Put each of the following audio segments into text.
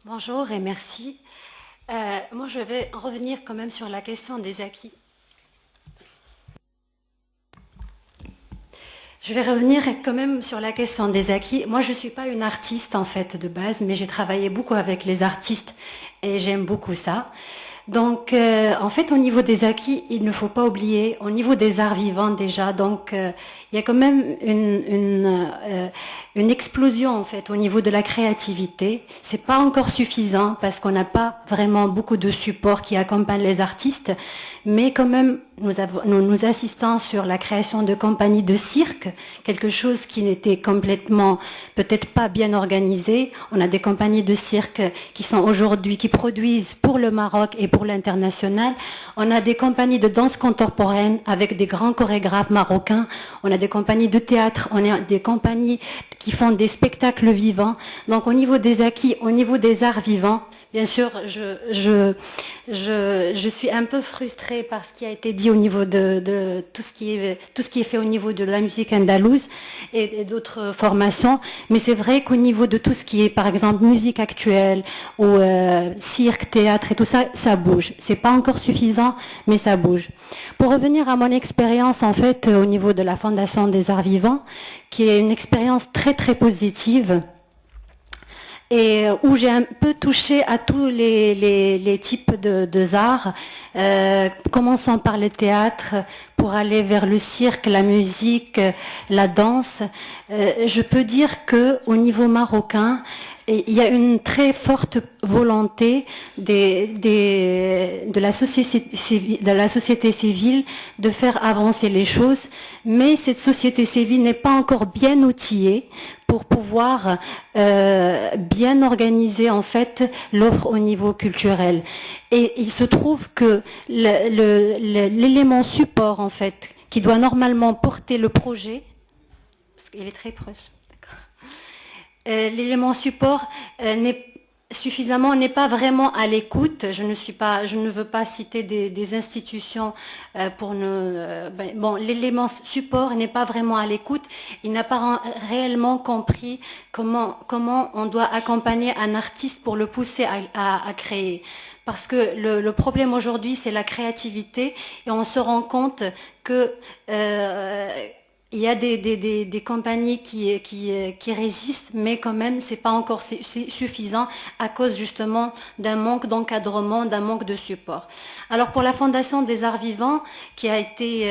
Bonjour et merci. Moi, je vais revenir quand même sur la question des acquis. Je vais revenir quand même sur la question des acquis. Moi, je ne suis pas une artiste en fait de base, mais j'ai travaillé beaucoup avec les artistes et j'aime beaucoup ça. Donc, en fait, au niveau des acquis, il ne faut pas oublier, au niveau des arts vivants déjà, donc il y a quand même une explosion en fait au niveau de la créativité. C'est pas encore suffisant parce qu'on n'a pas vraiment beaucoup de supports qui accompagnent les artistes, mais quand même nous assistons sur la création de compagnies de cirque, quelque chose qui n'était complètement, peut-être pas bien organisé. On a des compagnies de cirque qui sont aujourd'hui, qui produisent pour le Maroc et pour l'international. On a des compagnies de danse contemporaine avec des grands chorégraphes marocains. On a des compagnies de théâtre. On a des compagnies qui font des spectacles vivants. Donc au niveau des acquis, au niveau des arts vivants, bien sûr, je suis un peu frustrée par ce qui a été dit au niveau de tout ce qui est fait au niveau de la musique andalouse et d'autres formations. Mais c'est vrai qu'au niveau de tout ce qui est, par exemple, musique actuelle ou cirque, théâtre et tout ça, ça bouge. C'est pas encore suffisant, mais ça bouge. Pour revenir à mon expérience, en fait, au niveau de la Fondation des Arts Vivants, qui est une expérience très très positive et où j'ai un peu touché à tous les types de arts, commençant par le théâtre pour aller vers le cirque, la musique, la danse. Je peux dire que au niveau marocain, il y a une très forte volonté de la société civile de faire avancer les choses, mais cette société civile n'est pas encore bien outillée pour pouvoir bien organiser en fait l'offre au niveau culturel. Et il se trouve que l'élément support en fait qui doit normalement porter le projet, parce qu'il est très proche, l'élément support n'est pas vraiment à l'écoute. Je ne veux pas citer des institutions pour ne. Bon, l'élément support n'est pas vraiment à l'écoute. Il n'a pas réellement compris comment on doit accompagner un artiste pour le pousser à créer. Parce que le problème aujourd'hui, c'est la créativité et on se rend compte que il y a des compagnies qui résistent, mais quand même, c'est pas encore suffisant à cause justement d'un manque d'encadrement, d'un manque de support. Alors pour la Fondation des Arts Vivants, qui a été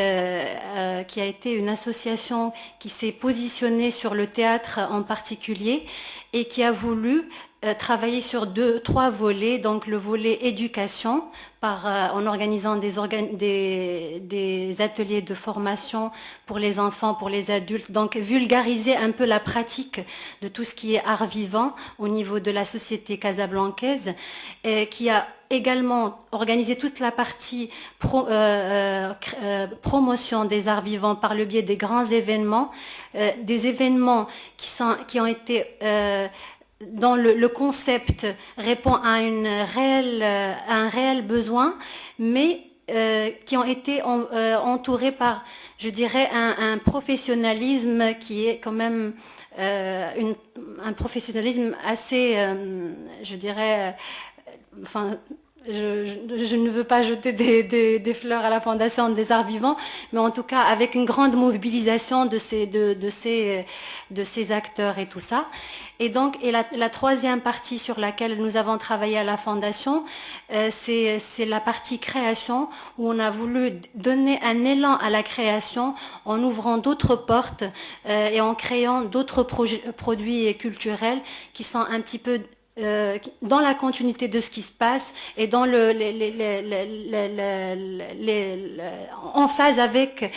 une association qui s'est positionnée sur le théâtre en particulier et qui a voulu travailler sur trois volets, donc le volet éducation, en organisant des ateliers de formation pour les enfants, pour les adultes, donc vulgariser un peu la pratique de tout ce qui est art vivant au niveau de la société casablancaise, qui a également organisé toute la partie promotion des arts vivants par le biais des grands événements, des événements qui ont été dont le concept répond à un réel besoin, mais qui ont été entourés par, je dirais, un professionnalisme qui est quand même un professionnalisme assez, je dirais, enfin, je ne veux pas jeter des fleurs à la Fondation des Arts Vivants, mais en tout cas avec une grande mobilisation de ces acteurs et tout ça. Et donc, la troisième partie sur laquelle nous avons travaillé à la Fondation, c'est la partie création, où on a voulu donner un élan à la création en ouvrant d'autres portes et en créant d'autres produits culturels qui sont un petit peu dans la continuité de ce qui se passe et dans en phase avec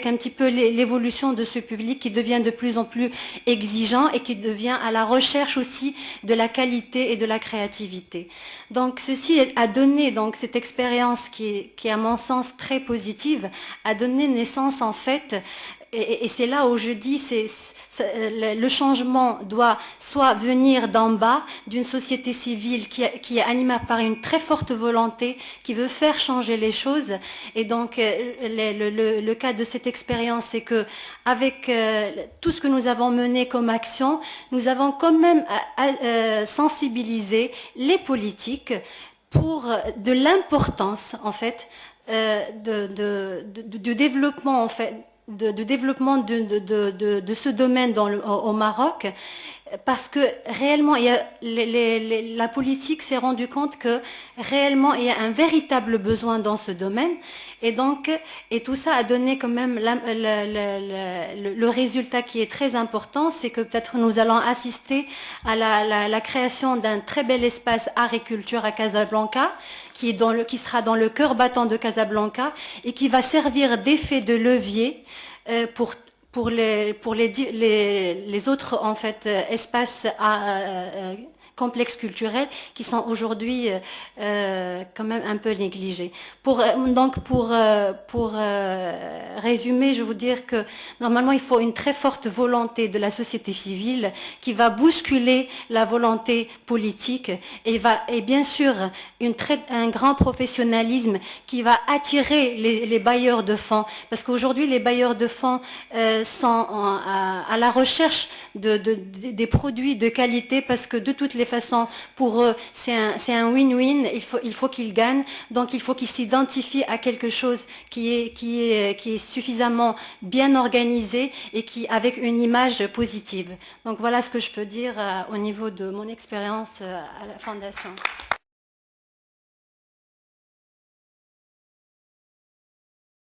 un petit peu l'évolution de ce public qui devient de plus en plus exigeant et qui devient à la recherche aussi de la qualité et de la créativité. Donc ceci a donné, donc cette expérience qui est à mon sens très positive, a donné naissance en fait et c'est là où je dis, le changement doit soit venir d'en bas, d'une société civile qui est animée par une très forte volonté, qui veut faire changer les choses. Et donc, le cas de cette expérience, c'est que avec tout ce que nous avons mené comme action, nous avons quand même sensibilisé les politiques pour de l'importance, en fait, du développement, en fait, de développement de ce domaine au Maroc, parce que réellement, la politique s'est rendue compte que réellement il y a un véritable besoin dans ce domaine, et donc tout ça a donné quand même le résultat qui est très important, c'est que peut-être nous allons assister à la création d'un très bel espace art et culture à Casablanca, qui sera dans le cœur battant de Casablanca et qui va servir d'effet de levier pour les autres en fait espaces complexes culturels qui sont aujourd'hui quand même un peu négligés. Pour résumer, je veux dire que normalement il faut une très forte volonté de la société civile qui va bousculer la volonté politique et bien sûr un grand professionnalisme qui va attirer les bailleurs de fonds, parce qu'aujourd'hui les bailleurs de fonds sont à la recherche des produits de qualité, parce que de toutes les façons pour eux c'est un win-win, il faut qu'ils gagnent, donc il faut qu'ils s'identifient à quelque chose qui est suffisamment bien organisé et avec une image positive. Donc voilà ce que je peux dire au niveau de mon expérience à la Fondation.